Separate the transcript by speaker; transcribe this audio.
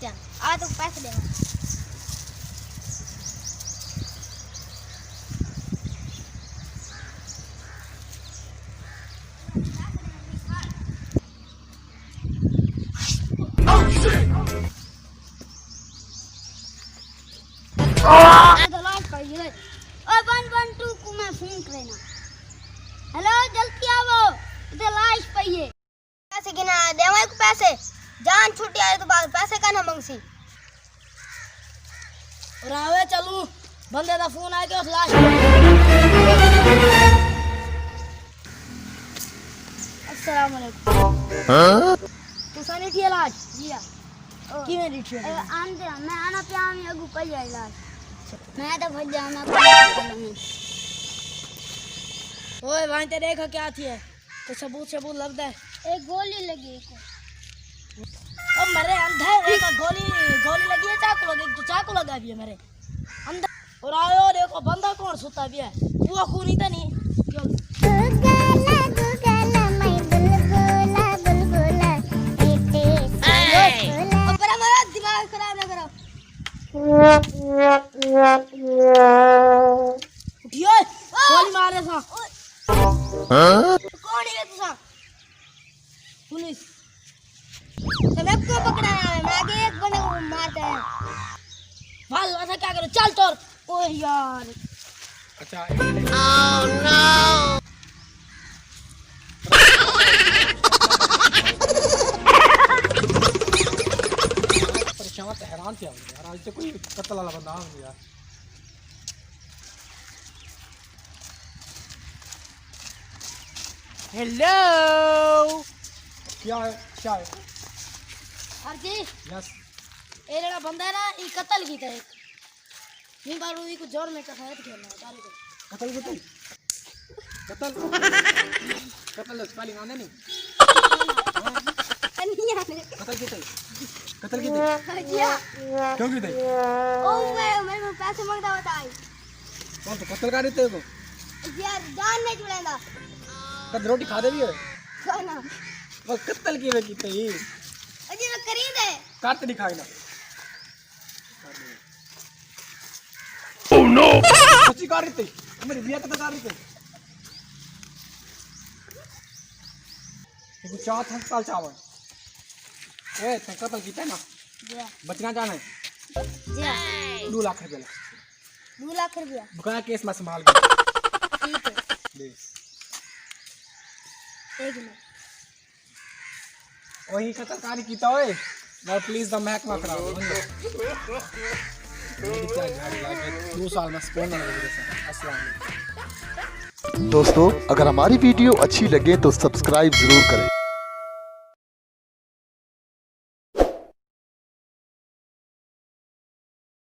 Speaker 1: Tension आ तो पैसे देगा को मैं फोन करना हेलो जल्दी आओ इधर लाश पई है पैसे गिना देवे को पैसे जान छूटी आए तो बाद पैसे का ना मंगसी
Speaker 2: और आवे चलू बंदे दा फोन आ गया उस लाश अस्सलाम वालेकुम तू सानी थी लाश जी हां की मेरी थी
Speaker 1: आंदे मैं आना पे आमी अगु पई आई लाश मैं तो भज जाना
Speaker 2: ओए वहां ते देखा क्या थी है तो सबूत लगता है
Speaker 1: एक गोली लगी को
Speaker 2: अब मेरे अंदर एक गोली लगी है चाकू लगा भी है मेरे अंदर और आयो देखो बंदा कौन सुता भी है वो खूनी तो नहीं
Speaker 1: दिमाग खराब ना करो
Speaker 2: उठियो गोली मारे सा
Speaker 1: कौन है तू सा
Speaker 2: पुलिस
Speaker 1: सब को पकड़ाना है मैं आगे एक बंदे को मारता है
Speaker 2: भाल ऐसा क्या करो चल तोर ओ यार
Speaker 3: अच्छा
Speaker 2: ओह नो
Speaker 3: परेशान तो हैरान थे यार आज तो कोई कत्ल वाला बंदा आ गया
Speaker 2: हेलो
Speaker 3: क्या है
Speaker 2: हर जी
Speaker 3: यस
Speaker 2: ए जड़ा बंदा है ना ई कत्ल की था एक नी बारू ई को जोर में कसायत खेलना है ताली को
Speaker 3: कत्ल स्पेलिंग आने नहीं
Speaker 1: नहीं आने
Speaker 3: कत्ल की
Speaker 1: हां
Speaker 3: क्यों की थे
Speaker 1: ओ मैं पैसे मांगता बताई
Speaker 3: कौन तो कत्ल कर देते को
Speaker 1: यार जान नहीं छुड़ेगा
Speaker 3: कद रोटी खा दे भी है
Speaker 1: खाना
Speaker 3: वो कत्ल की वे कीते ही
Speaker 1: अजी मैं करी दे
Speaker 3: काट नहीं खाएगा ओह नो सच्ची कर रही थी मेरी बिया कत्ल कर रही थी ये चार साल चावल ए ते कत्ल कीता ना
Speaker 1: जी
Speaker 3: बचना जाना है
Speaker 1: जी
Speaker 3: 2 लाख रुपया
Speaker 1: 2 लाख रुपया
Speaker 3: बकाया केस में संभाल के
Speaker 1: ठीक है
Speaker 3: दे
Speaker 2: एक मिनट
Speaker 3: वही कतरकारी कीता ओए ना प्लीज द महकमा खराब मेरी क्या झाड़ी लागे 2 साल में स्पोन ना लगे अस्सलाम वालेकुम
Speaker 4: दोस्तों अगर हमारी वीडियो अच्छी लगे तो सब्सक्राइब जरूर करें।